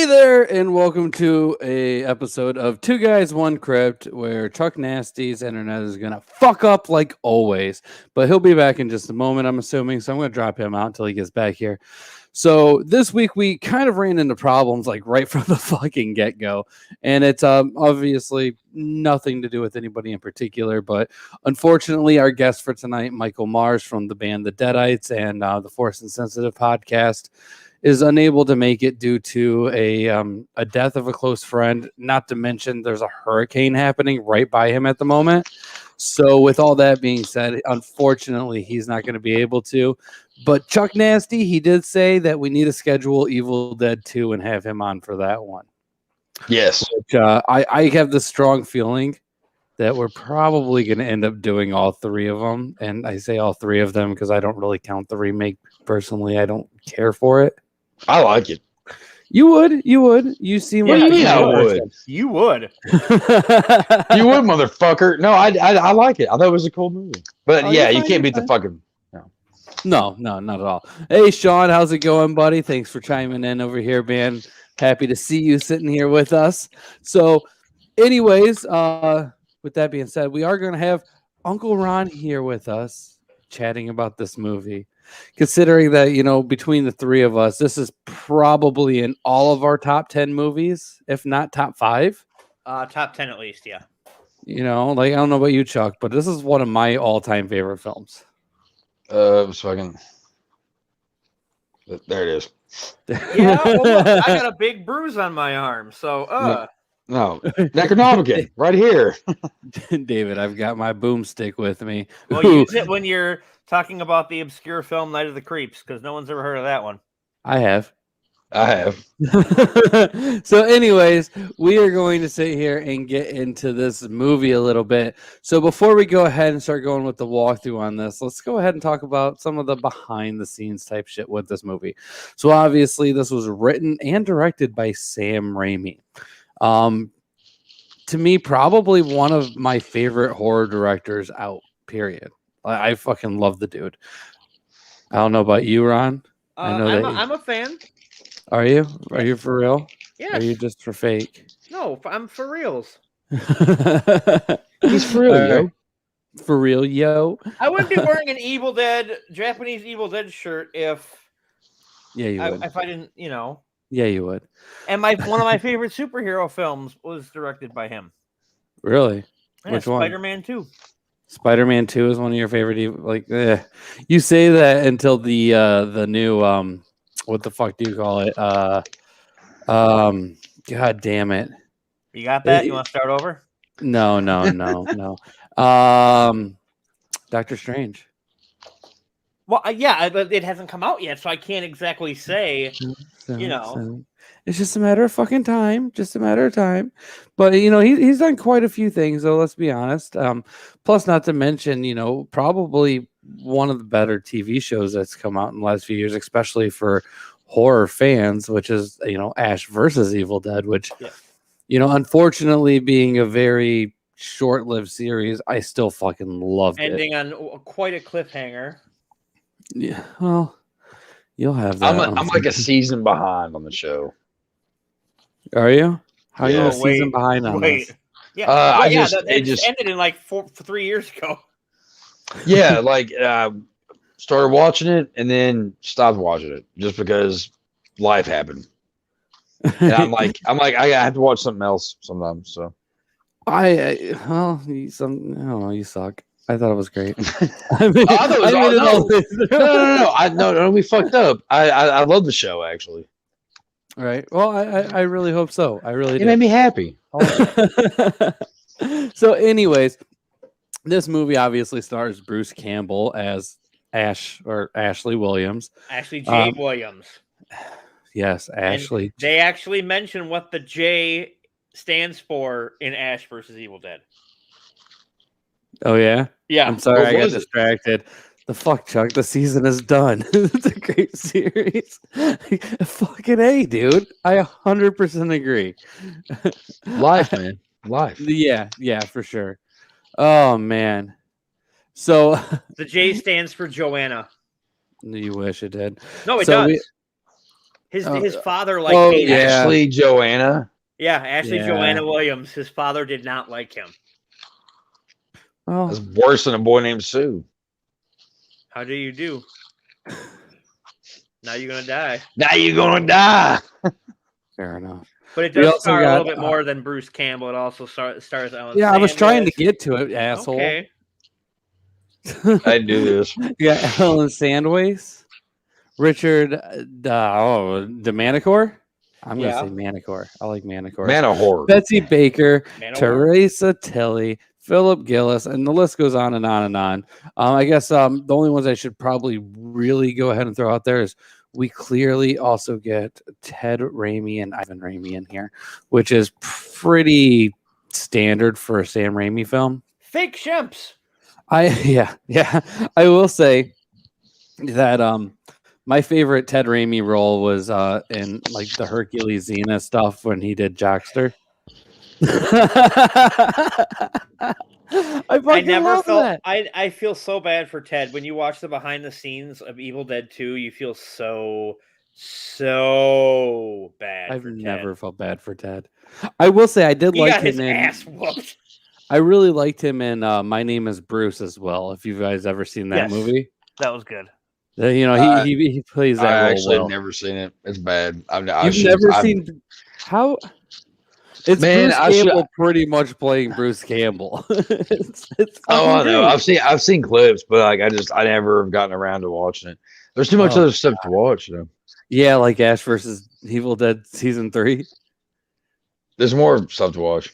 Hey there, and welcome to a episode of Two Guys, One Crypt, where Chuck Nasty's internet is gonna fuck up like always. But he'll be back in just a moment, I'm assuming. So I'm gonna drop him out until he gets back here. So this week we kind of ran into problems like right from the fucking get-go. And it's obviously nothing to do with anybody in particular, but unfortunately our guest for tonight, Michael Marz from the band The Deadites and the Force Insensitive podcast, is unable to make it due to a death of a close friend. Not to mention there's a hurricane happening right by him at the moment. So with all that being said, unfortunately, he's not going to be able to. But Chuck Nasty, he did say that we need to schedule Evil Dead 2 and have him on for that one. Yes. Which, I have this strong feeling that we're probably going to end up doing all three of them. And I say all three of them because I don't really count the remake personally. I don't care for it. I like it. You would. You seem What like do you mean I would? You would. You would, motherfucker. No, I like it. I thought it was a cool movie. But yeah, you can't beat the fucking. No, not at all. Hey, Sean, how's it going, buddy? Thanks for chiming in over here, man. Happy to see you sitting here with us. So, anyways, with that being said, we are going to have Uncle Ron here with us chatting about this movie. Considering that, between the three of us, this is probably in all of our top 10 movies, if not top 5. Top 10 at least, yeah. I don't know about you, Chuck, but this is one of my all-time favorite films. So I can. There it is. Yeah, well, look, I got a big bruise on my arm, so No, Necronomicon, right here. David, I've got my boomstick with me. Well, use it when you're talking about the obscure film Night of the Creeps, because no one's ever heard of that one. I have. So anyways, we are going to sit here and get into this movie a little bit. So before we go ahead and start going with the walkthrough on this, let's go ahead and talk about some of the behind the scenes type shit with this movie. So obviously this was written and directed by Sam Raimi. To me, probably one of my favorite horror directors out, period. I fucking love the dude. I don't know about you, Ron. I'm a fan. Are you? Are you for real? Yeah. Are you just for fake? No, I'm for reals. he's for real, yo. For real, yo. I wouldn't be wearing an Japanese Evil Dead shirt if you would. if I didn't, Yeah, you would. And one of my favorite superhero films was directed by him. Really? Yeah, Which one? Spider-Man 2. Spider-Man 2 is one of your favorite. You say that until the new what the fuck do you call it? God damn it! You got that? You want to start over? No. Doctor Strange. Well, yeah, but it hasn't come out yet, so I can't exactly say. It's just a matter of fucking time. Just a matter of time. But he's done quite a few things, though. Let's be honest. Plus, not to mention, probably one of the better TV shows that's come out in the last few years, especially for horror fans, which is Ash versus Evil Dead, which unfortunately being a very short-lived series, I still fucking loved it. Ending on quite a cliffhanger. Yeah, well, you'll have that. I'm like a season behind on the show. Are you? How are you a wait, season behind on this? Yeah, it just ended in like 3 years ago. Yeah, started watching it and then stopped watching it just because life happened. And I'm like, I have to watch something else sometimes. So you suck. I thought it was great. No, we fucked up. I love the show actually. All right. Well, I really hope so. I really do. It made me happy. So, anyways, this movie obviously stars Bruce Campbell as Ash or Ashley Williams. Ashley J. Williams. Yes, Ashley. And they actually mention what the J stands for in Ash versus Evil Dead. Oh, yeah? Yeah. I'm sorry, I got distracted. The fuck, Chuck? The season is done. It's a great series. Fucking A, dude. I 100% agree. Life, man. Life. Yeah, for sure. Oh, man. So the J stands for Joanna. You wish it did. No, it does. His father oh, hated him. yeah. Ashley Joanna. Yeah, Ashley Yeah. Joanna Williams. His father did not like him. Well, That's worse than a boy named Sue. How do you do? Now you're gonna die. Now you're gonna die. fair enough. But it We does also star a little got, bit more than Bruce Campbell. It also stars Ellen. Yeah, I was trying to Sandwich. get to it, asshole. Okay. I do this. Yeah, Ellen Sandways, Richard DeManicore. I'm Yeah. gonna say Manicor. I like Manicor. Man of horror. Betsy Baker, Man of Teresa Tilly, Philip Gillis, and the list goes on and on and on. I guess the only ones I should probably really go ahead and throw out there is we clearly also get Ted Raimi and Ivan Raimi in here, which is pretty standard for a Sam Raimi film. Fake shimps. Yeah. I will say that my favorite Ted Raimi role was in like the Hercules Xena stuff when he did Jockster. I never love felt that. I feel so bad for Ted. When you watch the behind the scenes of Evil Dead 2, you feel so bad. I've for never Ted. felt bad for Ted. I will say I did He like got his him in. ass whooped. I really liked him in My Name Is Bruce as well. If you guys ever seen that Yes. movie, That was good. you know he plays that I role actually well. never seen it. It's bad. You've never seen how? It's Man, Bruce I should- Campbell pretty much playing Bruce Campbell. it's Oh, I fucking know. great. I've seen clips, but like I never have gotten around to watching it. There's too much Oh, other stuff to watch. You know? Yeah, like Ash versus Evil Dead season 3. There's more stuff to watch.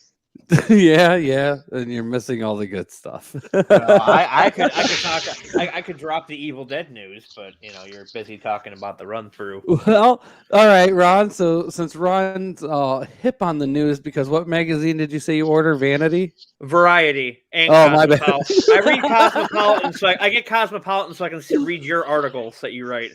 yeah, and you're missing all the good stuff. I could drop the Evil Dead news, but you're busy talking about the run through. Well, all right, Ron. So since Ron's hip on the news, because what magazine did you say you order? Vanity? Variety and My bad. Cosmopolitan. I read Cosmopolitan, so I get Cosmopolitan so I can read your articles that you write.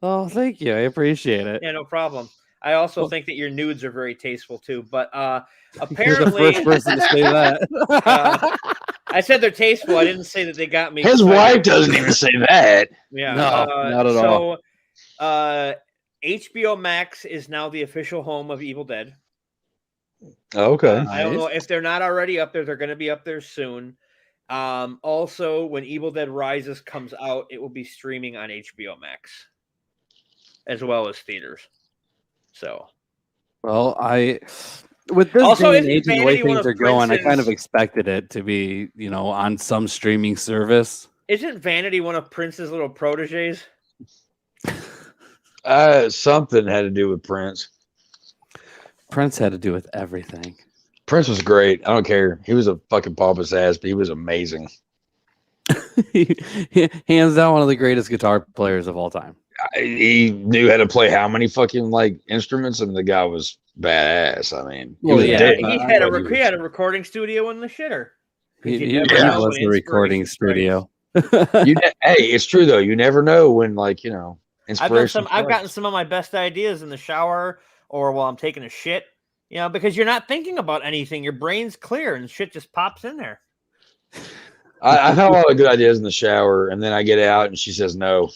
Oh, thank you. I appreciate it. Yeah, no problem. I also think that your nudes are very tasteful too, but You're the apparently first person to say that. I said they're tasteful. I didn't say that they got me. His wife doesn't even say that. Yeah, No, not at all. So, HBO Max is now the official home of Evil Dead. Okay. I don't know if they're not already up there. They're going to be up there soon. Also, when Evil Dead Rises comes out, it will be streaming on HBO Max as well as theaters. So, Well, with this Also, day and isn't age and the way Vanity one things of are going, I kind of Prince's- expected it to be, on some streaming service. isn't Vanity one of Prince's little proteges? Something had to do with Prince. Prince had to do with everything. Prince was great. I don't care. He was a fucking pompous ass, but he was amazing. Hands down, one of the greatest guitar players of all time. He knew how to play how many fucking instruments, and the guy was badass. I mean, he Well, was a yeah, dick. He but- had but he had a recording studio in the shitter. He You never know was when the recording inspiration studio. Hey, it's true though. You never know when, I've inspiration. gotten some of my best ideas in the shower or while I'm taking a shit. Because you're not thinking about anything. Your brain's clear and shit just pops in there. I've had a lot of good ideas in the shower, and then I get out, and she says no.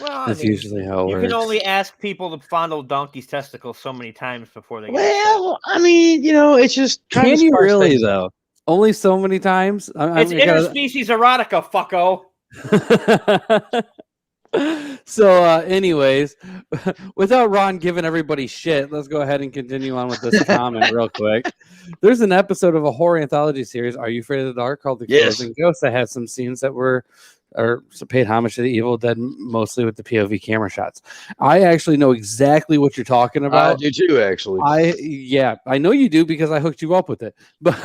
Well, That's usually how it you works. can only ask people to fondle donkey's testicles so many times before they get Well, I mean, it's just. trying Can to you spice really things up. though? Only so many times. It's interspecies erotica, fucko. So, anyways, without Ron giving everybody shit, let's go ahead and continue on with this comment real quick. There's an episode of a horror anthology series, Are You Afraid of the Dark, called The Yes. Closing Ghost, that had some scenes that paid homage to the Evil Dead, mostly with the POV camera shots. I actually know exactly what you're talking I about. do too, actually. I know you do because I hooked you up with it. But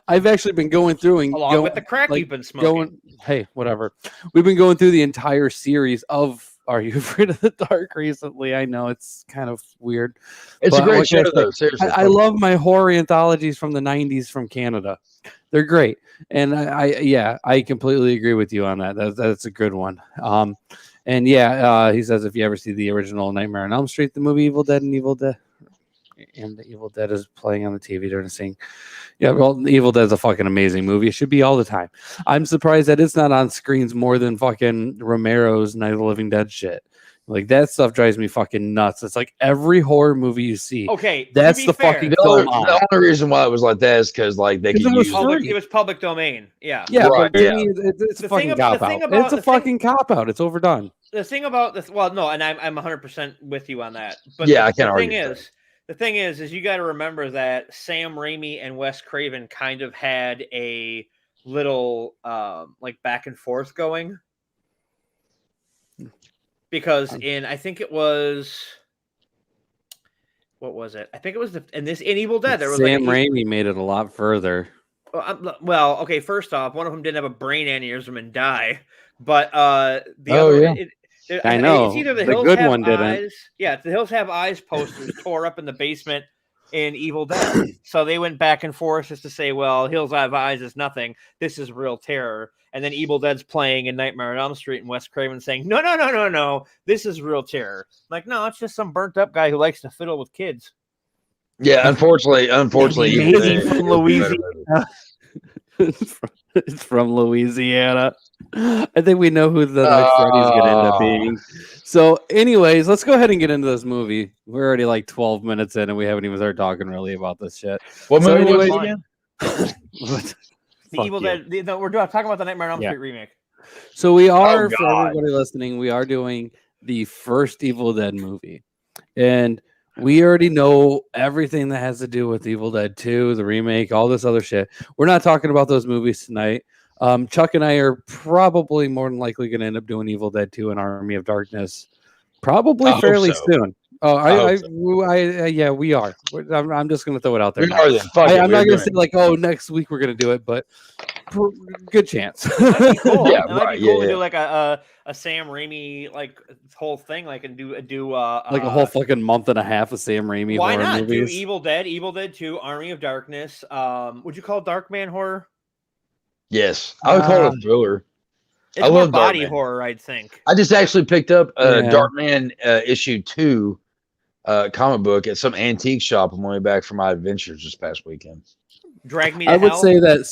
I've actually been going through and Along with the crack you've been smoking. Hey, whatever. We've been going through the entire series of Are You Afraid of the Dark recently. I know it's kind of weird. It's a but great like I show, said, though. Seriously, I love my horror anthologies from the 90s from Canada. They're great. And I completely agree with you on that. That's a good one. He says if you ever see the original Nightmare on Elm Street, the movie Evil Dead, and the Evil Dead is playing on the TV during the scene. Yeah, well, Evil Dead's a fucking amazing movie. It should be all the time. I'm surprised that it's not on screens more than fucking Romero's Night of the Living Dead shit. Like that stuff drives me fucking nuts. It's like every horror movie you see. Okay, That's to be the fair, fucking The film. only reason why it was like that is because like they could It was use free. it was public domain. Yeah. Yeah, Right, but to yeah. me, it's The a fucking thing cop the thing out. about- It's a the thing- fucking cop out. It's overdone. The thing about this, well, no, and I'm 100% with you on that. But Yeah, I the can't thing argue with is, the thing is you got to remember that Sam Raimi and Wes Craven kind of had a little like back and forth going, because I think it was, what was it? I think it was in Evil Dead there was Sam like Raimi made it a lot further. well, okay. First off, one of them didn't have a brain aneurysm and die, but the Oh, other, yeah. I know. it's either the The Hills good Have one didn't. Eyes. Yeah, the Hills Have Eyes posters tore up in the basement in Evil Dead. So they went back and forth just to say, well, Hills Have Eyes is nothing. This is real terror. And then Evil Dead's playing in Nightmare on Elm Street, and Wes Craven saying, no, this is real terror. Like, no, it's just some burnt up guy who likes to fiddle with kids. Yeah, unfortunately, Evil Maybe Dead from is a better Louisiana. movie. It's from Louisiana. I think we know who the next Freddy's going to end up being. So, anyways, let's go ahead and get into this movie. We're already like 12 minutes in, and we haven't even started talking really about this shit. What So movie was anyway- it again? The Evil Dead. We're talking about the Nightmare on Elm Street remake. So we are, for God. everybody listening, we are doing the first Evil Dead movie. And we already know everything that has to do with Evil Dead 2, the remake, all this other shit. We're not talking about those movies tonight. Chuck and I are probably more than likely going to end up doing Evil Dead 2 and Army of Darkness probably I hope fairly so. soon. Oh, I hope yeah, we are. I'm just going to throw it out there. We now. are then. Fuck it, I'm not we're going to say doing like, oh, next week we're going to do it, but good chance. That'd be cool. Yeah, It might right, be cool yeah, to yeah. do like a Sam Raimi like whole thing, like and do like a whole fucking month and a half of Sam Raimi why horror not movies. do Evil Dead 2, Army of Darkness? Would you call it Darkman horror? Yes, I would call it a thriller. It's I more love body Darkman. horror, I'd think. I just actually picked up Yeah. Darkman issue 2 comic book at some antique shop on my way back from my adventures this past weekend. Drag Me to I would Hell. say that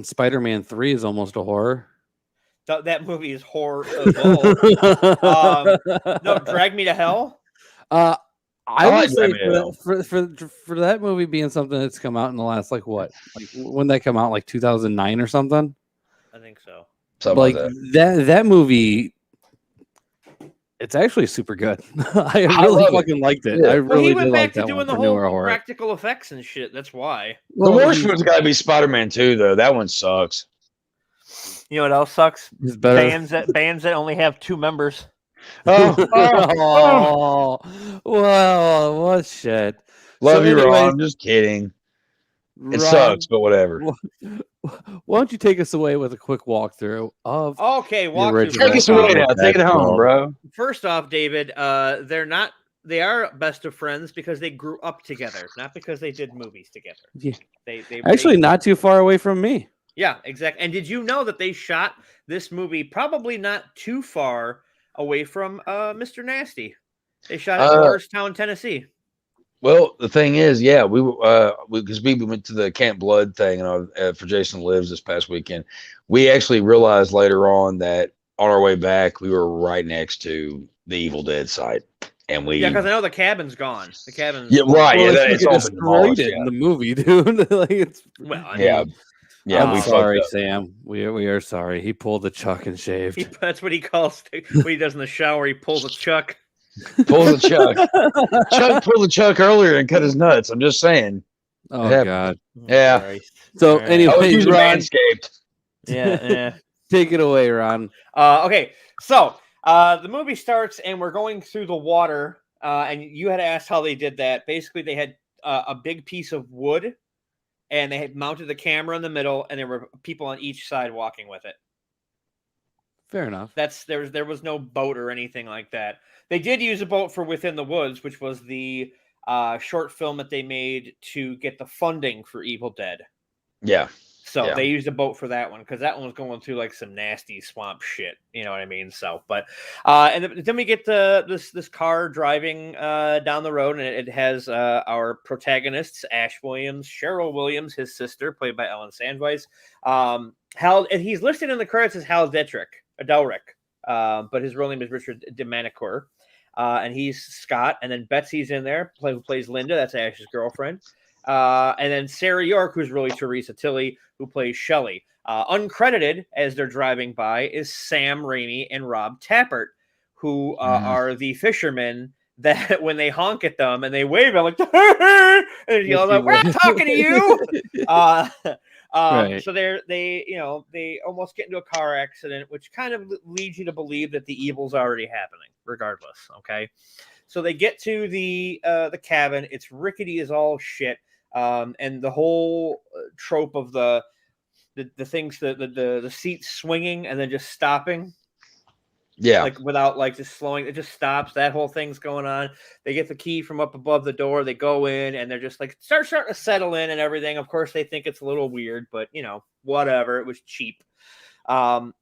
Spider-Man 3 is almost a horror. That movie is horrible. No, Drag Me to Hell. I like would say Drag Me to for that movie being something that's come out in the last like what? Like when that come out, like 2009 or something? I think so. Something Like like that. that movie, it's actually super good. I I really love it. fucking liked it. Yeah. I Well, really he did went like back to that doing one the for newer whole horror. practical effects and shit. That's why. The worst he's- one's got to be Spider-Man 2, though. That one sucks. You know what else sucks? He's better. Bands that only have 2 members. Oh, well, what shit. Love you, anyways, Ron. I'm just kidding. It Ron, sucks, but whatever. Why don't you take us away with a quick walkthrough of Okay, walk original Take us Comic away now. Book Take it home, Expo. bro. First off, David, they are best of friends because they grew up together, not because they did movies together. Yeah. They Actually, not too far away from me. yeah, exactly. And did you know that they shot this movie probably not too far away from Mr. Nasty? They shot it in Morristown, Tennessee. Well, the thing is, yeah, we because we went to the Camp Blood thing for Jason Lives this past weekend. We actually realized later on that on our way back, we were right next to the Evil Dead site, and we Yeah, because I know the cabin's gone. The cabin's yeah, right, Well, yeah, it's it's fucking all been destroyed demolished, it yeah. in the movie, dude. Like it's well, I Yeah. mean, Yeah, I'm we sorry, fucked up. Sam. We are sorry. He pulled the chuck and shaved. that's what he calls what he does in the shower. He pulls a chuck. Pull the Chuck. Chuck pulled the Chuck earlier and cut his nuts. I'm just saying. Oh Yeah. God. Yeah. Christ. So All right. anyway, I was using Ron, Manscaped. Yeah. take it away, Ron. Okay, so the movie starts and we're going through the water, and you had asked how they did that. Basically, they had a big piece of wood, and they had mounted the camera in the middle, and there were people on each side walking with it. Fair enough. There was no boat or anything like that. They did use a boat for Within the Woods, which was the short film that they made to get the funding for Evil Dead. Yeah. So Yeah. they used a boat for that one because that one was going through like some nasty swamp shit. You know what I mean? So, but and then we get this car driving down the road, and it has our protagonists Ash Williams, Cheryl Williams, his sister, played by Ellen Sandweiss. Hal, and he's listed in the credits as Hal Delrick. but his real name is Richard DeManicourt. And he's Scott. And then Betsy's in there, who plays Linda. That's Ash's girlfriend. And then Sarah York, who's really Teresa Tilly, who plays Shelley. Uncredited, as they're driving by, is Sam Raimi and Rob Tappert, who are the fishermen that when they honk at them and they wave at like, and they yell like, "We're not talking to you." Right. So they almost get into a car accident, which kind of leads you to believe that the evil's already happening, regardless. Okay, so they get to the cabin. It's rickety as all shit, and the whole trope of the things, the seats swinging and then just stopping. Yeah. Like without like just slowing, it just stops. That whole thing's going on. They get the key from up above the door. They go in and they're just like starting to settle in and everything. Of course, they think it's a little weird, but whatever. It was cheap. And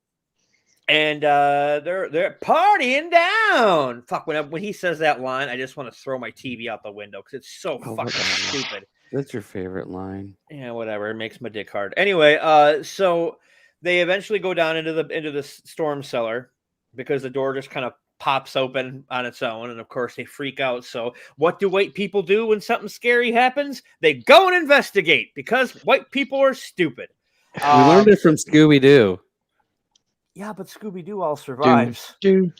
they're partying down. Fuck, when he says that line, I just want to throw my TV out the window because it's so fucking stupid. That's your favorite line. Yeah, whatever. It makes my dick hard. Anyway, so they eventually go down into the storm cellar, because the door just kind of pops open on its own. And of course they freak out. So what do white people do when something scary happens? They go and investigate, because white people are stupid. We learned it from Scooby-Doo. Yeah, but Scooby-Doo all survives. And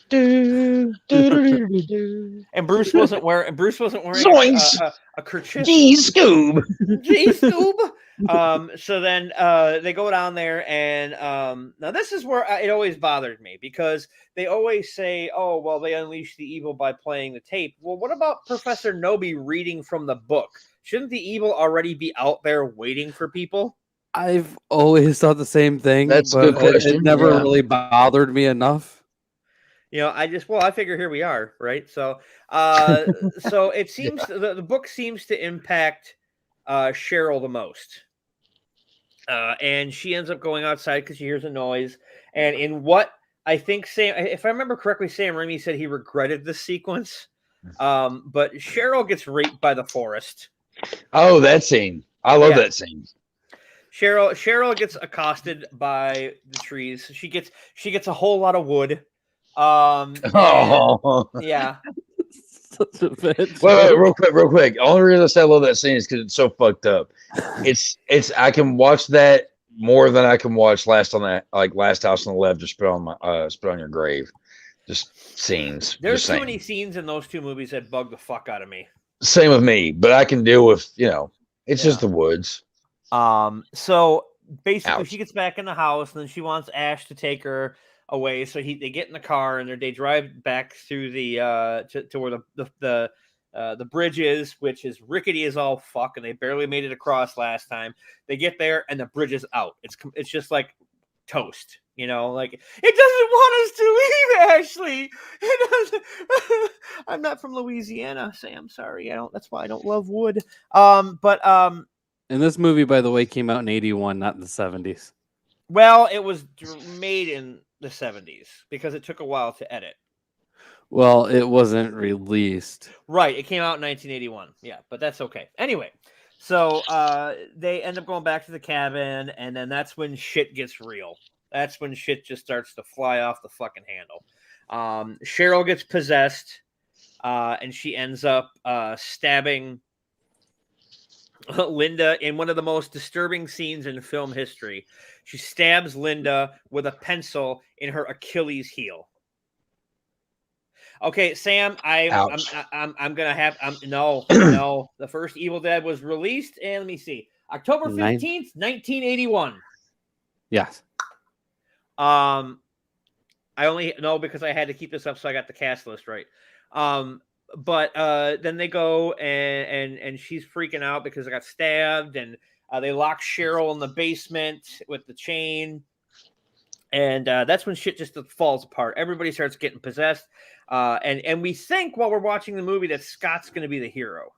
Bruce wasn't wearing a kerchief. Gee, Scoob. Gee, Scoob. So then they go down there, and now this is where it always bothered me, because they always say, "Oh, well, they unleash the evil by playing the tape." Well, what about Professor Noby reading from the book? Shouldn't the evil already be out there waiting for people? I've always thought the same thing. That's a but good question. It never really bothered me enough. I figure here we are, right? So, so it seems the book seems to impact Cheryl the most. And she ends up going outside because she hears a noise. And in what I think if I remember correctly, Sam Raimi said he regretted this sequence. But Cheryl gets raped by the forest. Oh, that scene. I love that scene. Cheryl gets accosted by the trees. She gets a whole lot of wood. Yeah. Such a bitch. Wait, real quick. Only reason I say I love that scene is because it's so fucked up. It's I can watch that more than I can watch Last House on the Left, or Spit on Your Grave. Just scenes. There's too many scenes in those two movies that bug the fuck out of me. Same with me, but I can deal with it's just the woods. So basically, Ouch. She gets back in the house, and then she wants Ash to take her away. So they get in the car, and they drive back through the to where the bridge is, which is rickety as all fuck, and they barely made it across last time. They get there, and the bridge is out. It's just like toast, like it doesn't want us to leave, Ashley. It doesn't. I'm not from Louisiana, Sam. Sorry, that's why I don't love wood. And this movie, by the way, came out in 1981, not in the 1970s. Well, it was made in the 1970s because it took a while to edit. Well, it wasn't released. Right. It came out in 1981. Yeah, but that's okay. Anyway, so they end up going back to the cabin, and then that's when shit gets real. That's when shit just starts to fly off the fucking handle. Cheryl gets possessed, and she ends up stabbing Linda in one of the most disturbing scenes in film history. She stabs Linda with a pencil in her Achilles heel. Okay, Sam, I'm gonna have no. The first Evil Dead was released, and let me see, October 15th, 1981. Yes. I only know because I had to keep this up, so I got the cast list right. But then they go and she's freaking out because I got stabbed, and they lock Cheryl in the basement with the chain, and that's when shit just falls apart. Everybody starts getting possessed, and we think while we're watching the movie that Scott's going to be the hero,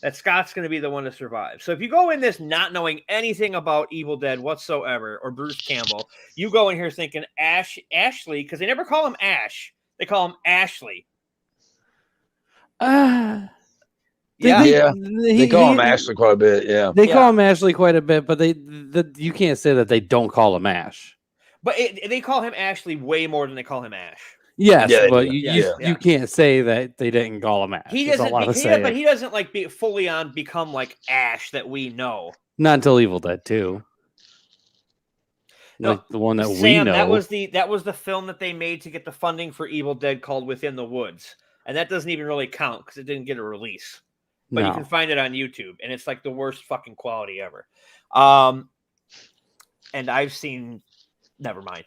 that Scott's going to be the one to survive. So if you go in this not knowing anything about Evil Dead whatsoever, or Bruce Campbell, you go in here thinking Ashley, because they never call him Ash, they call him Ashley. They call him Ashley quite a bit. Yeah, they call him Ashley quite a bit, but you can't say that they don't call him Ash. But they call him Ashley way more than they call him Ash. Yes, Yeah, but yeah. you can't say that they didn't call him Ash. He That's doesn't, all I was but saying. he doesn't like be fully on become like Ash that we know. Not until Evil Dead 2. No, Like the one that Sam, we know. that was the film that they made to get the funding for Evil Dead called Within the Woods, and that doesn't even really count because it didn't get a release. But you can find it on YouTube, and it's like the worst fucking quality ever. And I've seen, never mind.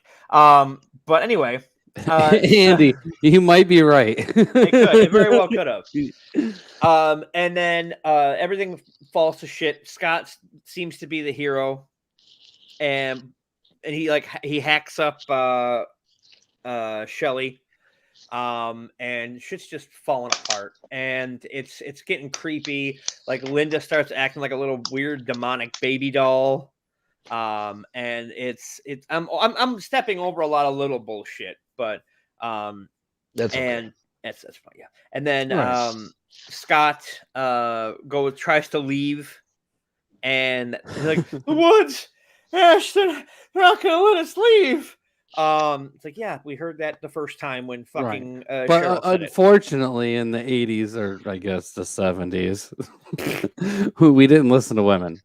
But anyway, Andy, you might be right. it very well could have. And then everything falls to shit. Scott seems to be the hero, and he hacks up Shelly. And shit's just falling apart, and it's getting creepy. Like Linda starts acting like a little weird demonic baby doll. And I'm stepping over a lot of little bullshit, but That's and okay. that's fine, yeah. And then Right. Scott tries to leave, and he's like, the woods, Ash, they're not gonna let us leave. It's like, yeah, we heard that the first time when fucking But Cheryl said it. unfortunately, in the 80s, or I guess the 70s, we didn't listen to women.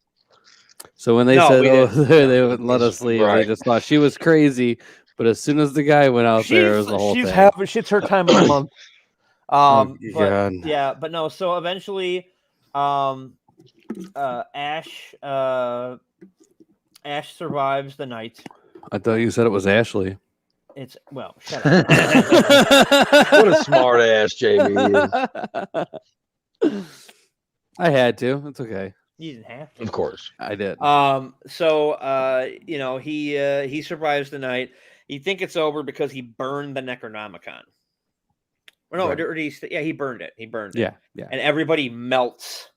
So when they said, we "Oh, didn't. they would let us leave," they Right. just thought she was crazy. But as soon as the guy went out there, it was the whole thing. Shit's her time of the month. Oh, But God. yeah, but no. So eventually, Ash survives the night. I thought you said it was Ashley. It's shut up. What a smart ass JB is. I had to. It's okay. You didn't have to. Of course. I did. So he survives the night. You think it's over because he burned the Necronomicon. Or no, Right. he burned it. He burned it. Yeah. And everybody melts,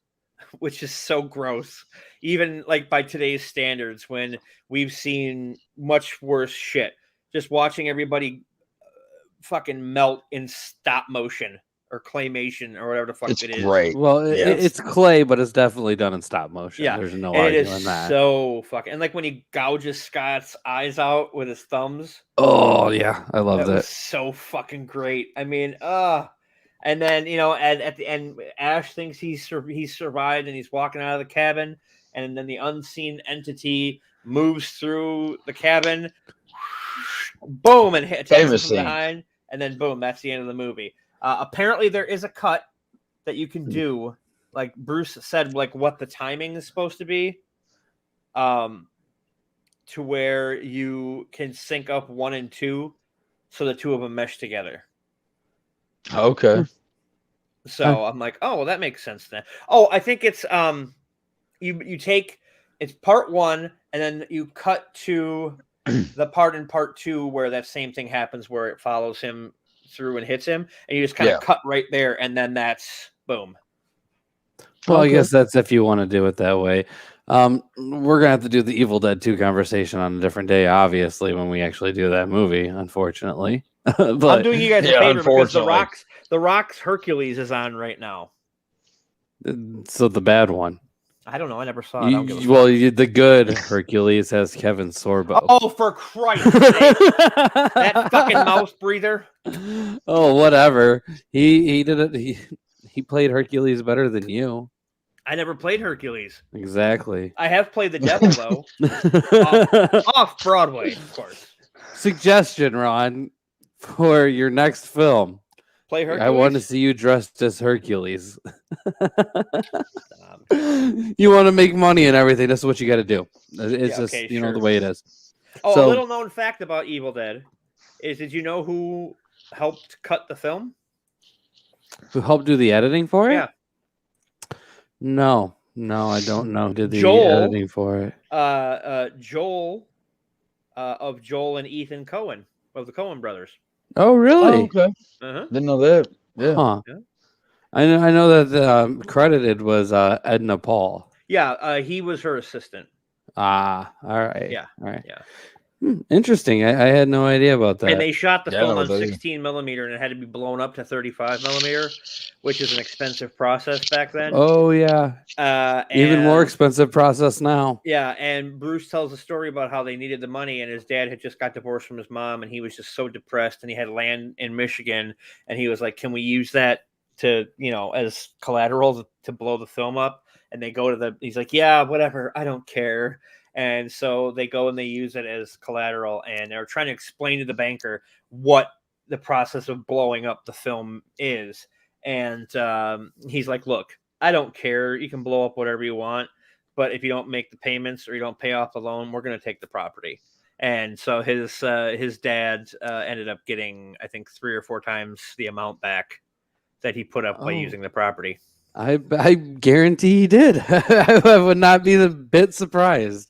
which is so gross. Even like by today's standards, when we've seen much worse shit. Just watching everybody fucking melt in stop motion or claymation or whatever the fuck It's it is. great. Well, Yes. it's clay, but it's definitely done in stop motion. Yeah, There's no and it arguing is that. so fucking. And like when he gouges Scott's eyes out with his thumbs. Oh yeah, I loved That was it. so fucking great. I mean, and then at the end, Ash thinks he's survived and he's walking out of the cabin, and then the unseen entity moves through the cabin, boom, and attacks him Famous from scene. behind, and then boom, that's the end of the movie. Apparently, there is a cut that you can do, like Bruce said, like what the timing is supposed to be, to where you can sync up 1 and 2, so the two of them mesh together. Okay. So I'm like, oh, well, that makes sense then. Oh, I think it's you take it's part 1, and then you cut to the part in part 2 where that same thing happens, where it follows him through and hits him, and you just kind of cut right there, and then that's boom. Well, I guess that's if you want to do it that way. We're gonna have to do the Evil Dead 2 conversation on a different day, obviously, when we actually do that movie. Unfortunately, but I'm doing you guys a favor because unfortunately. the Rock's Hercules is on right now. So the bad one. I don't know. I never saw it. The good Hercules has Kevin Sorbo. Oh, for Christ's sake! That fucking mouth breather. Oh, whatever. He did it. He played Hercules better than you. I never played Hercules. Exactly. I have played the devil though. Off Broadway, of course. Suggestion, Ron, for your next film. Play Hercules. I want to see you dressed as Hercules. You want to make money and everything. That's what you got to do. It's just the way it is. Oh, So, a little known fact about Evil Dead is: did you know who helped cut the film? who helped do the editing for it? Yeah. No, I don't know. Who did the Joel, editing for it? Joel, of Joel and Ethan Coen of the Coen brothers. Oh, really? Okay. Uh-huh. Didn't know that. Yeah. Huh. Yeah. I know that credited was Edna Paul. Yeah, he was her assistant. Ah, all right. Yeah. All right. Yeah. Interesting. I had no idea about that. And they shot the Yeah, film I on know that either. 16 millimeter, and it had to be blown up to 35 millimeter, which is an expensive process back then. Oh yeah, even more And- expensive process now. Yeah, and Bruce tells a story about how they needed the money, and his dad had just got divorced from his mom, and he was just so depressed, and he had land in Michigan, and he was like, "Can we use that to, as collateral to blow the film up?" And they go to he's like, "Yeah, whatever, I don't care." And so they go and they use it as collateral, and they're trying to explain to the banker what the process of blowing up the film is. And he's like, "Look, I don't care. You can blow up whatever you want. But if you don't make the payments or you don't pay off the loan, we're going to take the property." And so his dad ended up getting, I think, 3 or 4 times the amount back that he put up by using the property. I guarantee he did. I would not be the bit surprised.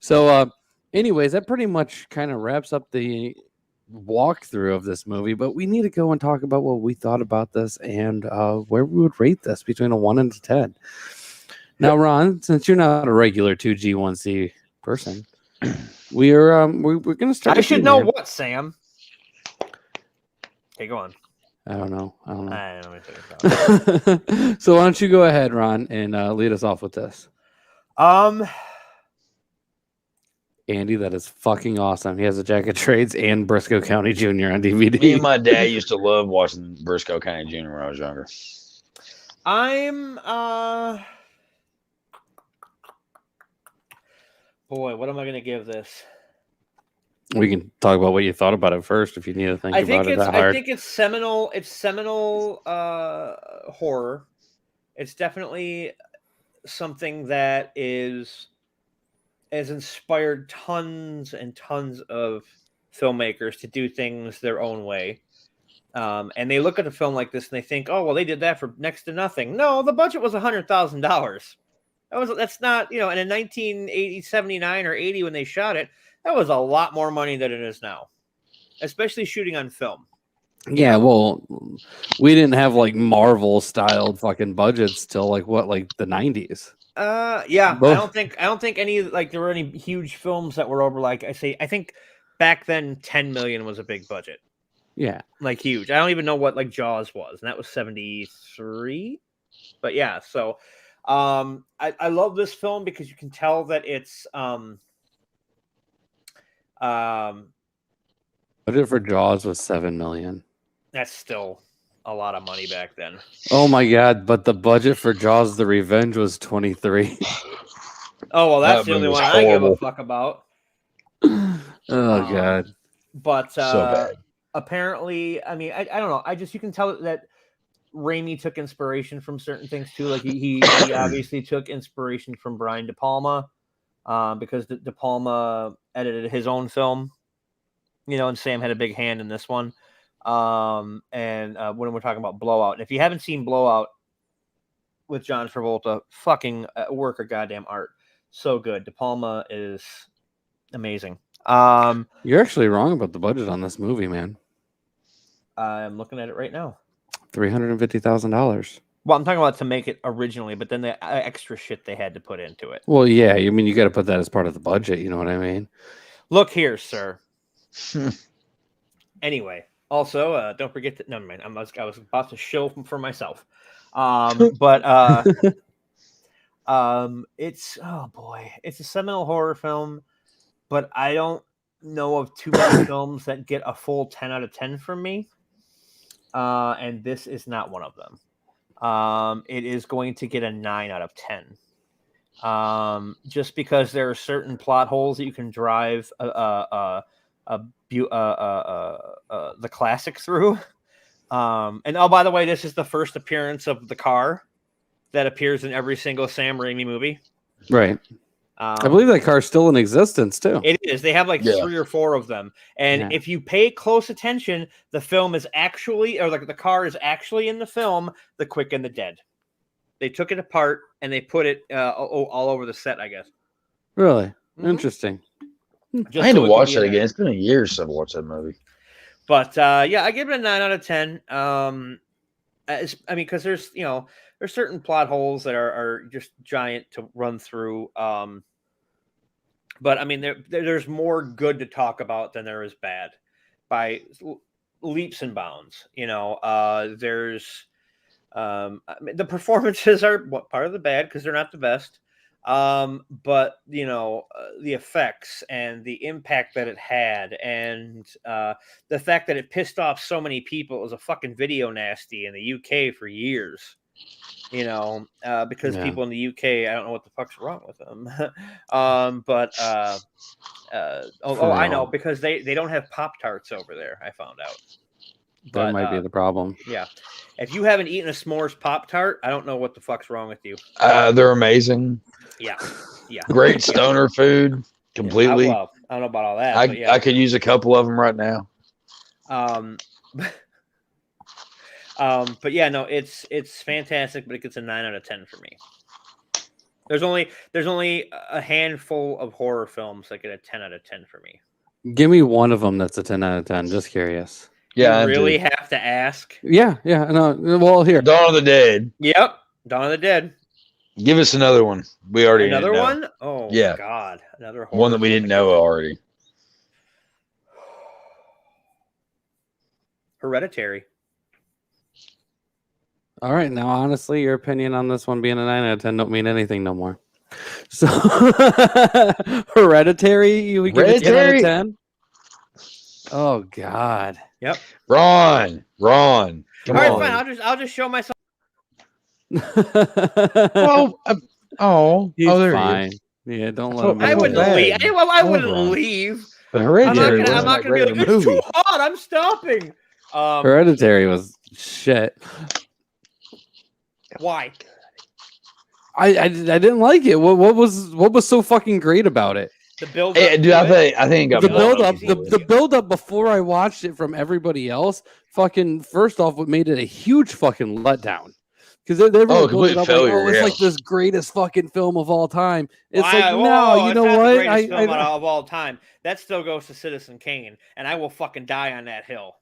So, anyways, that pretty much kind of wraps up the walkthrough of this movie. But we need to go and talk about what we thought about this and where we would rate this between a 1 and a 10. Now, Ron, since you're not a regular 2G1C person, we're gonna start. I should know what, Sam. Okay, go on. I don't know. I don't know. So why don't you go ahead, Ron, and lead us off with this? Andy, that is fucking awesome. He has a Jack of Trades and Briscoe County Jr. on DVD. Me and my dad used to love watching Briscoe County Jr. when I was younger. Boy, what am I going to give this? We can talk about what you thought about it first if you need to think about it that hard. I think it's seminal. It's seminal horror. It's definitely something that has inspired tons and tons of filmmakers to do things their own way. And they look at a film like this and they think, "Oh, well, they did that for next to nothing." No, the budget was $100,000. That's not, in 1980, 79 or 80 when they shot it, that was a lot more money than it is now, especially shooting on film. Yeah, well, we didn't have like Marvel styled fucking budgets till like the 90s. Yeah, I don't think any there were any huge films that were over I think back then 10 million was a big budget. Yeah, like huge. I don't even know what Jaws was, and that was 73. But yeah, so I love this film because you can tell that it's budget for Jaws was $7 million. That's still a lot of money back then. Oh my god! But the budget for Jaws: The Revenge was 23. Oh well, that's the only one I give a fuck about. Oh god! But so bad. Apparently, I mean, I don't know. You can tell that Raimi took inspiration from certain things too. Like he obviously took inspiration from Brian De Palma, because De Palma edited his own film, and Sam had a big hand in this one. And when we're talking about Blowout, and if you haven't seen Blowout with John Travolta, fucking work of goddamn art, so good. De Palma is amazing. You're actually wrong about the budget on this movie, man. I'm looking at it right now. $350,000. Well, I'm talking about to make it originally, but then the extra shit they had to put into it. Well, yeah, I mean, you got to put that as part of the budget. You know what I mean? Look here, sir. Anyway, also, don't forget that. Never mind. I was about to show for myself. But it's it's a seminal horror film, but I don't know of too many films that get a full 10 out of 10 from me. And this is not one of them. It is going to get a 9 out of 10. Just because there are certain plot holes that you can drive the classic through. And by the way, this is the first appearance of the car that appears in every single Sam Raimi movie. Right. I believe that car's still in existence too. It is. They have 3 or 4 of them. And if you pay close attention, the film is actually, or the car is actually in the film, The Quick and the Dead. They took it apart and they put it all over the set, I guess. Really? Mm-hmm. Interesting. I had to watch that again. It's been a year since I've watched that movie. But yeah, I give it a 9 out of 10. Because there's certain plot holes that are just giant to run through. But I mean, there's more good to talk about than there is bad, by leaps and bounds. There's the performances are part of the bad because they're not the best. But the effects and the impact that it had, and the fact that it pissed off so many people. It was a fucking video nasty in the UK for years. Because people in the UK, I don't know what the fuck's wrong with them. I know, because they don't have Pop-Tarts over there, I found out. That might be the problem. Yeah. If you haven't eaten a s'mores Pop-Tart, I don't know what the fuck's wrong with you. They're amazing. Yeah. Great stoner food. Completely. I don't know about all that. I could use a couple of them right now. But yeah, no, it's fantastic, but it gets a 9 out of 10 for me. There's only a handful of horror films that get a 10 out of 10 for me. Give me one of them that's a 10 out of 10. Just curious. Yeah, you really have to ask. Yeah. No, well, here. Dawn of the Dead. Yep, Dawn of the Dead. Give us another one. We already another know. one. Oh yeah, God, another horror one that we didn't know already. Hereditary. All right, now honestly, your opinion on this one being a 9 out of 10 don't mean anything no more. So, Hereditary, you would give it 10 out of 10? Oh God. Yep. Ron. Come All right, on. fine. I'll just show myself. Well, He's there fine. Yeah, don't let him. I wouldn't leave. I wouldn't Wrong. leave. But Hereditary I'm not gonna be like, it's too hot. I'm stopping. Hereditary was shit. Why? I didn't like it. What was so fucking great about it? The build. Dude, I think The build up before I watched it from everybody else. Fucking first off, what made it a huge fucking letdown. Because they're complete failure. It's like this greatest fucking film of all time. It's you know not what? The greatest film of all time. That still goes to Citizen Kane, and I will fucking die on that hill.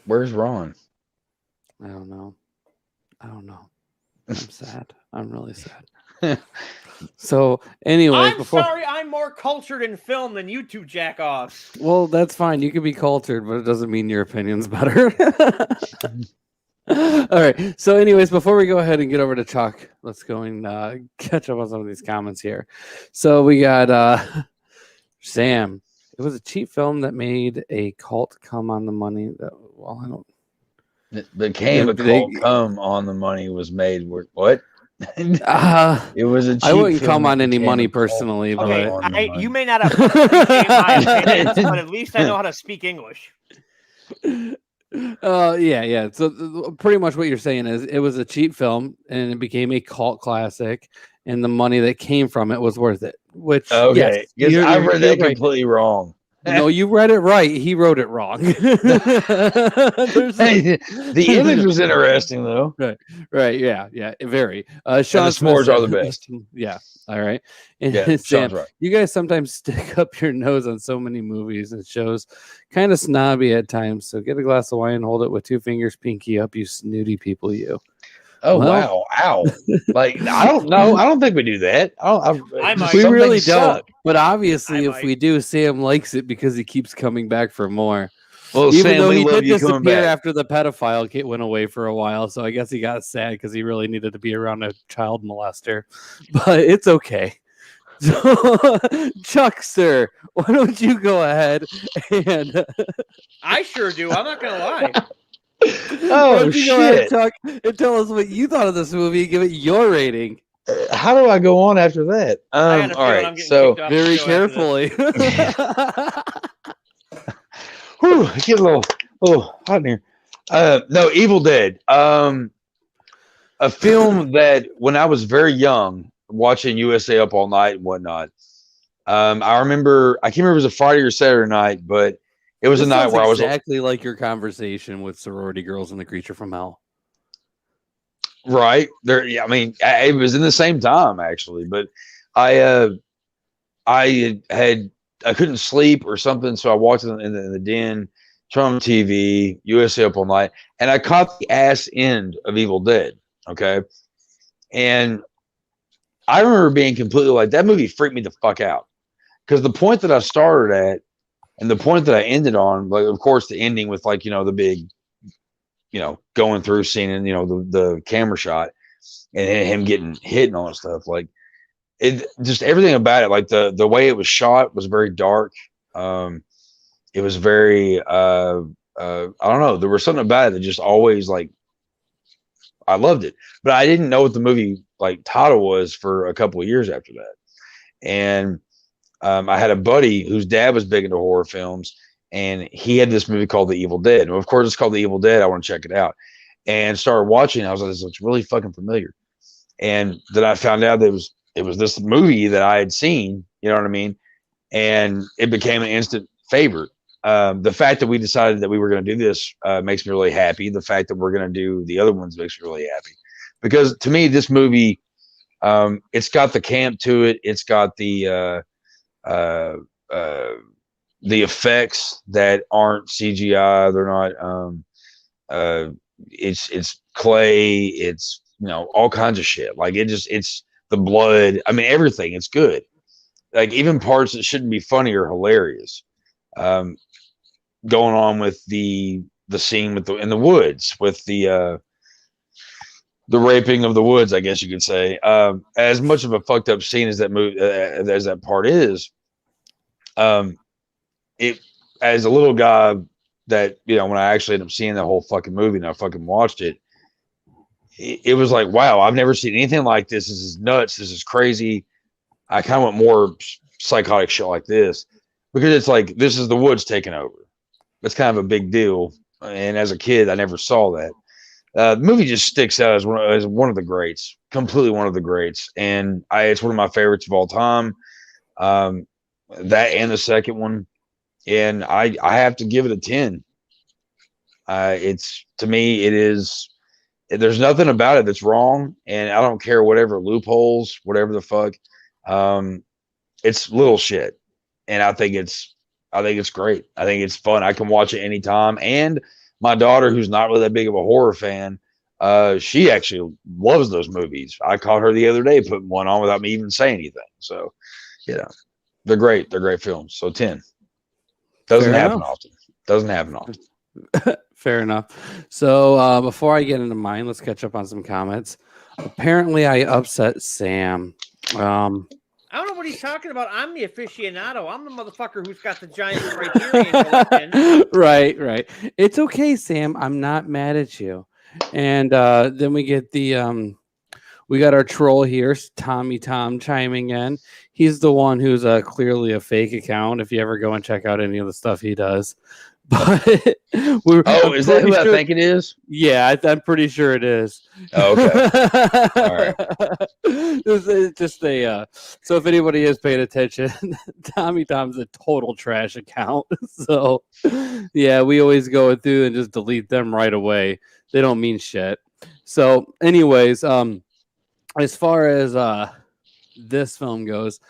Where's Ron? I don't know. I'm sad. I'm really sad. So, anyway, sorry, I'm more cultured in film than you two jack-offs. Well, that's fine. You can be cultured, but it doesn't mean your opinion's better. All right. So, anyways, before we go ahead and get over to Chuck, let's go and catch up on some of these comments here. So, we got Sam. It was a cheap film that made a cult come on the money. I don't. It became a cult come on the money was made. What? It was a cheap I wouldn't film come on any became money a cult. personally, Okay, but you may not have my opinions, but at least I know how to speak English. Yeah. So pretty much what you're saying is it was a cheap film and it became a cult classic, and the money that came from it was worth it. Which okay, yes, I read that right. completely wrong. No, you read it right. He wrote it wrong. The image was interesting though. Right. Yeah. Very. Sean the s'mores are the best. Yeah. All right. And Yeah, Sam, Sean's right. you guys sometimes stick up your nose on so many movies and shows, kind of snobby at times. So get a glass of wine and hold it with 2 fingers, pinky up, you snooty people, you. Oh wow! Ow! Like I don't know. I don't think we do that. We really don't. Suck. But obviously, if we do, Sam likes it because he keeps coming back for more. Well, even Sam, though we he love did you coming disappear back. after the pedophile kid went away for a while, so I guess he got sad because he really needed to be around a child molester. But it's okay. So, Chuckster, why don't you go ahead and I sure do. I'm not gonna lie. Oh shit! Go ahead, Chuck, and tell us what you thought of this movie. Give it your rating. How do I go on after that? All right, so very carefully. Whew, it gets a little hot in here. No, Evil Dead. A film that when I was very young, watching USA Up All Night and whatnot. I remember, I can't remember if it was a Friday or Saturday night, but it was a night where I was exactly like your conversation with sorority girls and the Creature from Hell. Right there. Yeah, I mean, it was in the same time actually, but I couldn't sleep or something, so I walked in the den, turned on TV, USA Up All Night, and I caught the ass end of Evil Dead. Okay, and I remember being completely like, that movie freaked me the fuck out because the point that I started at and the point that I ended on, like, of course, the ending with like, the big, going through scene and, the camera shot and him getting hit and all that stuff. Like, it just everything about it, like the way it was shot was very dark. It was very, I don't know. There was something about it that just always like, I loved it, but I didn't know what the movie like title was for a couple of years after that. And I had a buddy whose dad was big into horror films, and he had this movie called The Evil Dead. And of course, it's called The Evil Dead. I want to check it out, and started watching. I was like, "This looks really fucking familiar." And then I found out that it was this movie that I had seen. You know what I mean? And it became an instant favorite. The fact that we decided that we were going to do this makes me really happy. The fact that we're going to do the other ones makes me really happy, because to me, this movie, it's got the camp to it. It's got the effects that aren't CGI. They're not. It's clay. It's all kinds of shit. Like it's the blood. I mean, everything. It's good. Like even parts that shouldn't be funny are hilarious. Going on with the scene with in the woods with the raping of the woods, I guess you could say. As much of a fucked up scene as that movie as that part is, it as a little guy that when I actually ended up seeing the whole fucking movie and I fucking watched it, it was like, wow, I've never seen anything like this. This is nuts. This is crazy. I kind of want more psychotic shit like this, because it's like this is the woods taking over. That's kind of a big deal. And as a kid, I never saw that. The movie just sticks out as one of the greats, completely one of the greats, and it's one of my favorites of all time. That and the second one, and I have to give it a 10. It's to me, it is. There's nothing about it that's wrong, and I don't care whatever loopholes, whatever the fuck. It's little shit, and I think it's great. I think it's fun. I can watch it anytime. And my daughter, who's not really that big of a horror fan, she actually loves those movies. I caught her the other day putting one on without me even saying anything. So, they're great. They're great films. So 10. Doesn't happen often. Doesn't happen often. Fair enough. So before I get into mine, let's catch up on some comments. Apparently, I upset Sam. I don't know what he's talking about. I'm the aficionado. I'm the motherfucker who's got the giant Criterion. Right. It's okay, Sam. I'm not mad at you. And then we get we got our troll here, Tommy Tom, chiming in. He's the one who's clearly a fake account. If you ever go and check out any of the stuff he does. But is that who I think it is? Yeah, I'm pretty sure it is. Oh, okay. All right. It's just so if anybody is paying attention, Tommy Tom's a total trash account. So yeah, we always go through and just delete them right away. They don't mean shit. So anyways, as far as this film goes,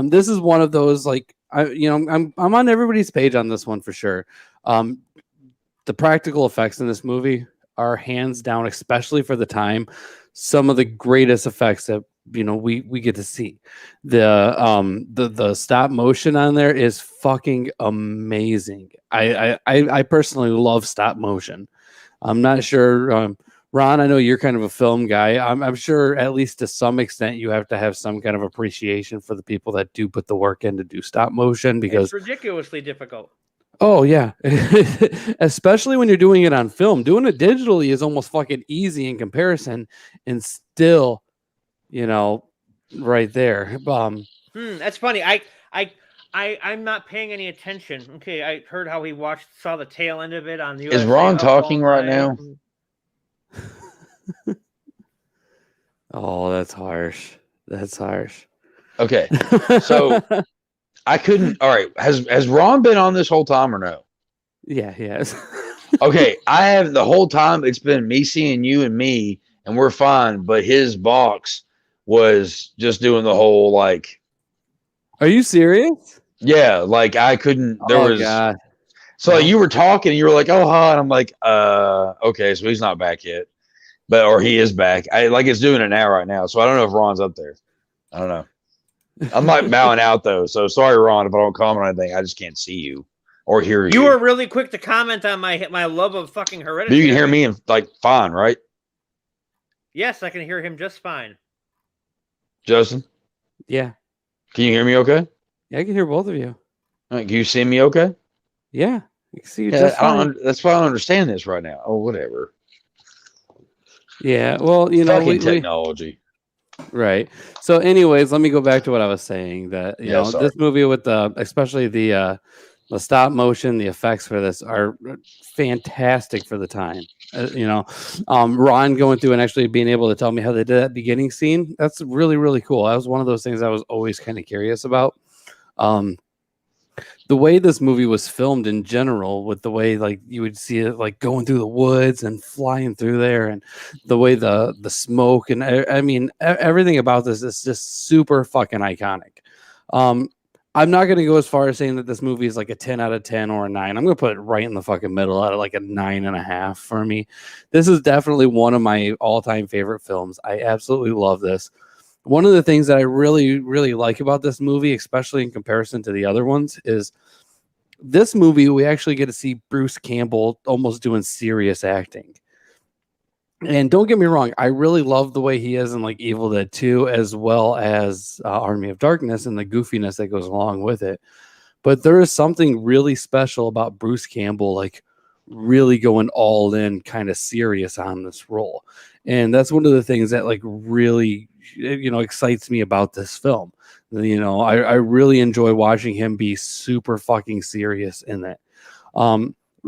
this is one of those like I'm on everybody's page on this one for sure. The practical effects in this movie are hands down, especially for the time, some of the greatest effects that we get to see. The stop motion on there is fucking amazing. I personally love stop motion. I'm not sure, Ron, I know you're kind of a film guy. I'm sure at least to some extent you have to have some kind of appreciation for the people that do put the work in to do stop motion, because it's ridiculously difficult. Oh yeah, especially when you're doing it on film. Doing it digitally is almost fucking easy in comparison, and still, right there. That's funny. I'm not paying any attention. Okay, I heard how he saw the tail end of it on the. Is Ron talking right now? Oh, that's harsh. That's harsh. Okay, so. I couldn't. All right. Has Ron been on this whole time or no? Yeah, he has. Okay. I have the whole time. It's been me seeing you and me, and we're fine. But his box was just doing the whole like. Are you serious? Yeah. Like I couldn't. There was. God. So like, you were talking, and you were like, "Oh, hi," and I'm like, okay, so he's not back yet, or he is back. It's doing it now right now. So I don't know if Ron's up there. I don't know. I'm not bowing out though, so sorry, Ron, if I don't comment on anything. I just can't see you or hear you. You were really quick to comment on my love of fucking But Hereditary. you can hear me and like fine, right? Yes, I can hear him just fine. Justin, Yeah. can you hear me okay? Yeah, I can hear both of you. Can you see me okay? Yeah. I can see you Yeah, just fine. that's why I don't understand this right now. Oh, whatever. Yeah. Well, you know, Fucking technology. Right. So, anyways, let me go back to what I was saying. That you Yeah, know, sorry. this movie with especially the stop motion, the effects for this are fantastic for the time. Ron going through and actually being able to tell me how they did that beginning scene. That's really really cool. That was one of those things I was always kind of curious about. The way this movie was filmed in general, with the way like you would see it like going through the woods and flying through there, and the way the smoke and I mean everything about this is just super fucking iconic. I'm not going to go as far as saying that this movie is like a 10 out of 10 or a 9. I'm going to put it right in the fucking middle at like a 9.5 for me. This is definitely one of my all-time favorite films. I absolutely love this. One of the things that I really, really like about this movie, especially in comparison to the other ones, is this movie, we actually get to see Bruce Campbell almost doing serious acting. And don't get me wrong, I really love the way he is in like Evil Dead 2, as well as Army of Darkness and the goofiness that goes along with it. But there is something really special about Bruce Campbell, like really going all in, kind of serious on this role. And that's one of the things that like really, excites me about this film. I really enjoy watching him be super fucking serious in it.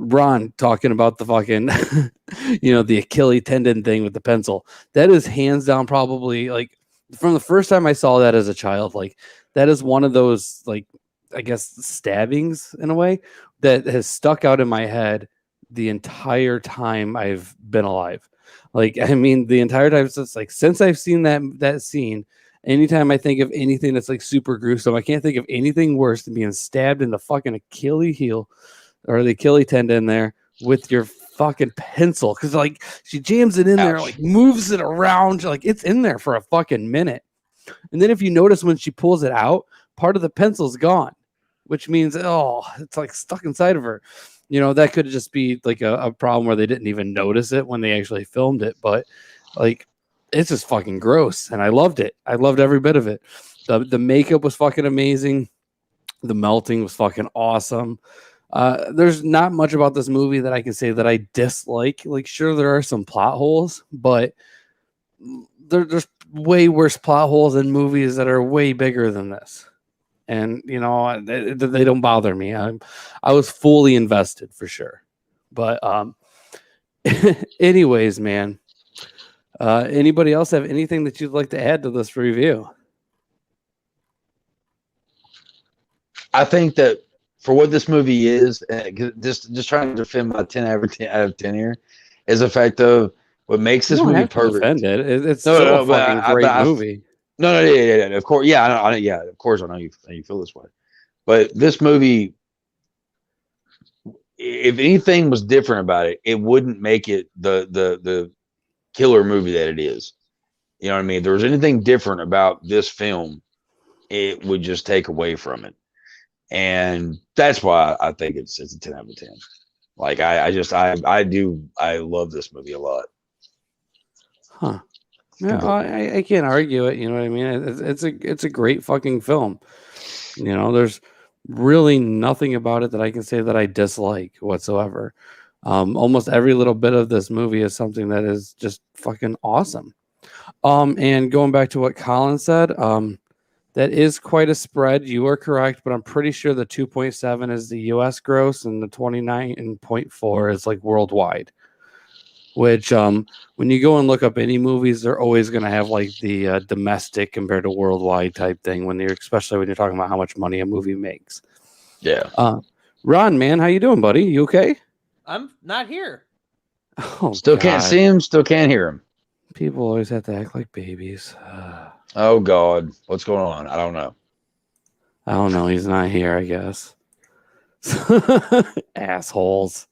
Ron talking about the fucking, the Achilles tendon thing with the pencil. That is hands down probably like from the first time I saw that as a child, like that is one of those like, I guess, stabbings in a way that has stuck out in my head the entire time I've been alive. Like, I mean, the entire time since I've seen that scene, anytime I think of anything that's like super gruesome, I can't think of anything worse than being stabbed in the fucking Achilles heel or the Achilles tendon there with your fucking pencil. Cause like she jams it in there, like moves it around, like it's in there for a fucking minute. And then if you notice when she pulls it out, part of the pencil's gone, which means, it's like stuck inside of her. That could just be like a problem where they didn't even notice it when they actually filmed it. But like, it's just fucking gross. And I loved it. I loved every bit of it. The makeup was fucking amazing. The melting was fucking awesome. There's not much about this movie that I can say that I dislike. Like, sure, there are some plot holes, but there's way worse plot holes in movies that are way bigger than this. And they don't bother me. I was fully invested for sure. But anyways, man. Anybody else have anything that you'd like to add to this review? I think that for what this movie is, just trying to defend my 10 out of 10 here, is the fact of what makes this movie perfect. Defend it. It's still a fucking great movie. No, yeah, of course, yeah, I know, yeah, of course, I know you feel this way, but this movie, if anything was different about it, it wouldn't make it the killer movie that it is. You know what I mean? If there was anything different about this film, it would just take away from it, and that's why I think it's a 10 out of 10. Like I love this movie a lot. Huh. Yeah, I can't argue it. You know what I mean? It's a great fucking film. There's really nothing about it that I can say that I dislike whatsoever. Almost every little bit of this movie is something that is just fucking awesome. And going back to what Colin said, that is quite a spread. You are correct, but I'm pretty sure the 2.7 is the US gross and the 29.4 is like worldwide. Which, when you go and look up any movies, they're always going to have like the domestic compared to worldwide type thing. Especially when you're talking about how much money a movie makes. Yeah. Ron, man, how you doing, buddy? You okay? I'm not here. Oh, still God. Can't see him. Still can't hear him. People always have to act like babies. Oh God, what's going on? I don't know. He's not here, I guess. Assholes.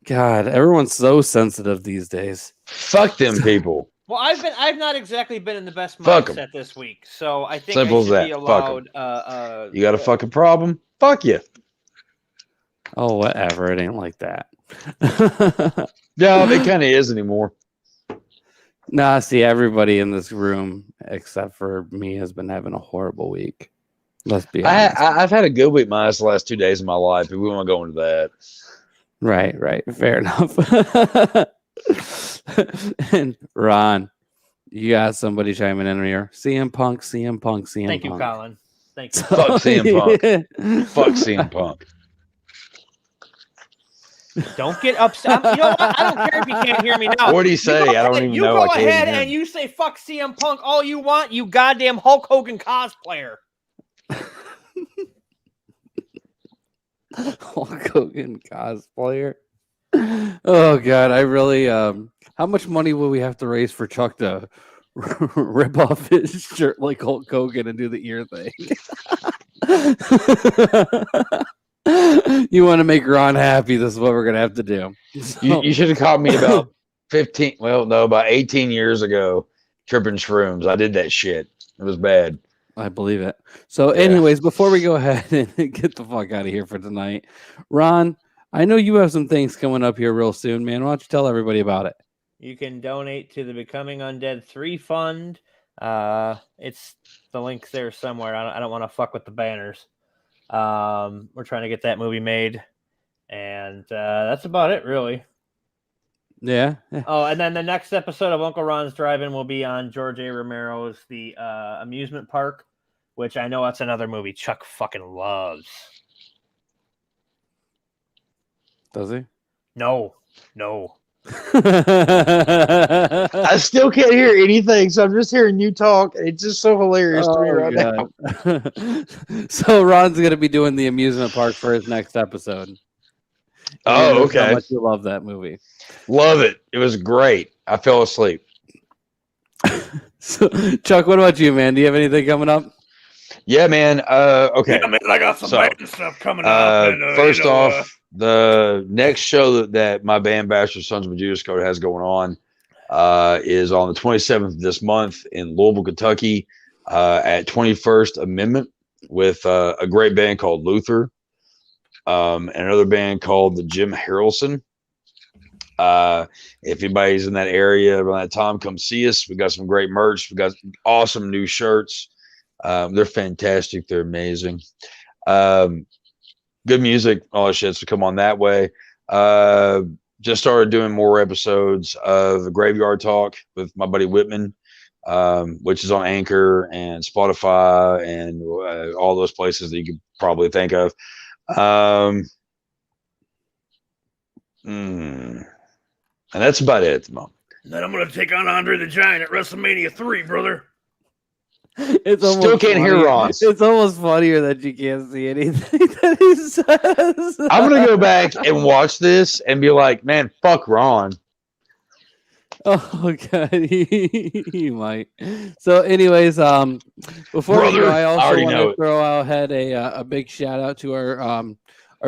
God, everyone's so sensitive these days. Fuck them people. Well, I've not exactly been in the best Fuck 'em. mindset this week, so I think Simple I as should that. be Fuck 'em. allowed. You got a fucking problem? Fuck you. Oh, whatever. It ain't like that. Yeah, it kind of is anymore. Nah, see, everybody in this room except for me has been having a horrible week. Let's be honest. I've had a good week minus the last 2 days of my life, but we won't go into that. Right. Fair enough. And Ron, you got somebody chiming in here. CM Punk. Thank you, Colin. Thank you. Fuck CM Punk. Fuck CM Punk. Don't get upset. You know what? I don't care if you can't hear me now. What do you say? I don't even you know. You I go can't ahead even hear and you say fuck CM Punk all you want, you goddamn Hulk Hogan cosplayer. Hulk Hogan cosplayer. Oh God, I really. How much money will we have to raise for Chuck to rip off his shirt like Hulk Hogan and do the ear thing? You want to make Ron happy? This is what we're gonna have to do. So, You should have caught me about 15. Well, no, about 18 years ago, tripping shrooms. I did that shit. It was bad. I believe it. So, Yeah. anyways, before we go ahead and get the fuck out of here for tonight, Ron, I know you have some things coming up here real soon, man. Why don't you tell everybody about it? You can donate to the Becoming Undead 3 fund. It's the link's there somewhere. I don't want to fuck with the banners. We're trying to get that movie made, and that's about it, really. Yeah. Oh, and then the next episode of Uncle Ron's Drive-In will be on George A. Romero's The Amusement Park, which I know that's another movie Chuck fucking loves. Does he? No. I still can't hear anything, so I'm just hearing you talk. It's just so hilarious to me right now. So Ron's going to be doing the amusement park for his next episode. Oh, okay. How much you love that movie. Love it. It was great. I fell asleep. So, Chuck, what about you, man? Do you have anything coming up? Yeah, man. Okay. Yeah, man, I got some band stuff coming up. And, first off, the next show that my band Bastard Sons of Judas Code has going on is on the 27th of this month in Louisville, Kentucky, at 21st Amendment with a great band called Luther, and another band called the Jim Harrelson. If anybody's in that area around that time, come see us. We got some great merch. We got awesome new shirts. They're fantastic. They're amazing. Good music, all that shit. So come on that way. Just started doing more episodes of the Graveyard Talk with my buddy Whitman, which is on Anchor and Spotify and all those places that you could probably think of. And that's about it at the moment. Then I'm going to take on Andre the Giant at WrestleMania 3, brother. It's Still can't hear Ron. It's almost funnier that you can't see anything that he says. I'm going to go back and watch this and be like, man, fuck Ron. Oh, God. He might. So, anyways, before we go, I also want to throw out a big shout out to our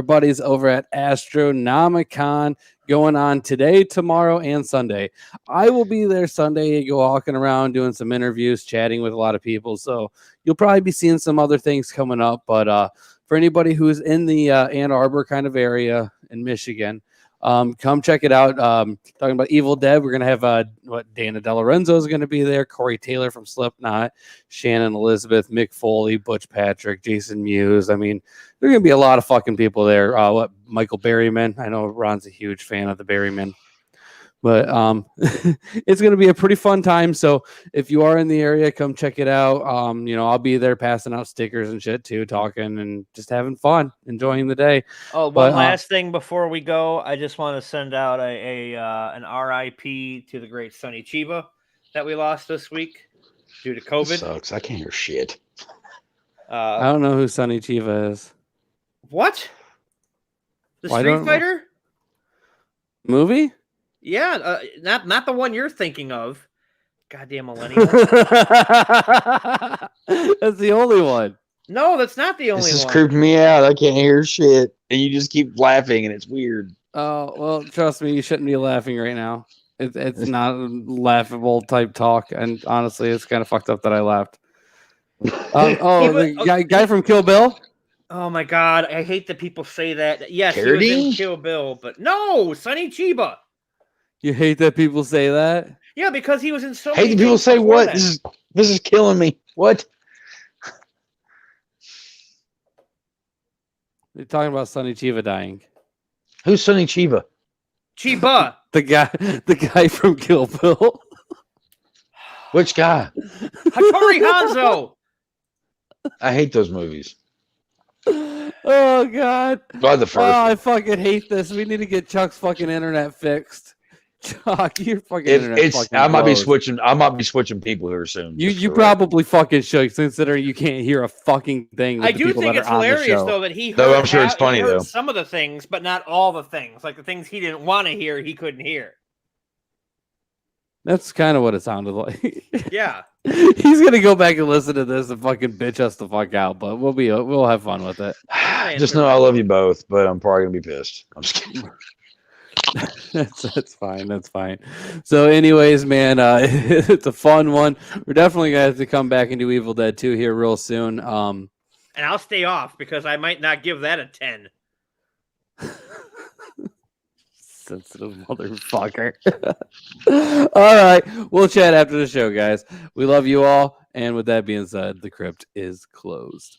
buddies over at Astronomicon going on today, tomorrow, and Sunday. I will be there Sunday, go walking around, doing some interviews, chatting with a lot of people. So you'll probably be seeing some other things coming up. But for anybody who's in the Ann Arbor kind of area in Michigan, come check it out. Talking about Evil Dead, we're going to have Dana DeLorenzo is going to be there, Corey Taylor from Slipknot, Shannon Elizabeth, Mick Foley, Butch Patrick, Jason Mewes. I mean, there are going to be a lot of fucking people there. Michael Berryman. I know Ron's a huge fan of the Berryman. But it's going to be a pretty fun time. So if you are in the area, come check it out. I'll be there passing out stickers and shit too, talking and just having fun, enjoying the day. Oh, one last thing before we go. I just want to send out an RIP to the great Sonny Chiba that we lost this week due to COVID. That sucks. I can't hear shit. I don't know who Sonny Chiba is. What? The Street Fighter movie? Yeah, not the one you're thinking of. Goddamn millennial. That's the only one. No, that's not the only one. This is creeping me out. I can't hear shit. And you just keep laughing and it's weird. Oh, well, trust me, you shouldn't be laughing right now. It's not laughable type talk, and honestly, it's kind of fucked up that I laughed. The guy from Kill Bill. Oh my god, I hate that people say that. Yes, he was in Carradine? Kill Bill, but no, Sonny Chiba. You hate that people say that? Yeah, because he was in so Hey, many people things say before what? that. This is killing me. What? You're talking about Sonny Chiba dying. Who's Sonny Chiba? Chiba. The guy from Kill Bill. Which guy? Hattori Hanzo. I hate those movies. Oh god. By the first Oh, I one. fucking hate this. We need to get Chuck's fucking internet fixed. Chuck, your fucking internet fucking I might be blows. switching people here soon. You probably fucking should, considering you can't hear a fucking thing. With I the do people think that it's are on the hilarious show. though that he heard, No, I'm sure it's he funny, heard though. some of the things, but not all the things. Like the things he didn't want to hear, he couldn't hear. That's kind of what it sounded like. Yeah. He's gonna go back and listen to this and fucking bitch us the fuck out, but we'll have fun with it. Just know I love you both, but I'm probably gonna be pissed. I'm just kidding. That's fine. That's fine. So, anyways, man, it's a fun one. We're definitely gonna have to come back and do Evil Dead 2 here real soon. And I'll stay off because I might not give that a 10. Sensitive motherfucker. All right, we'll chat after the show, guys. We love you all, and with that being said, the crypt is closed.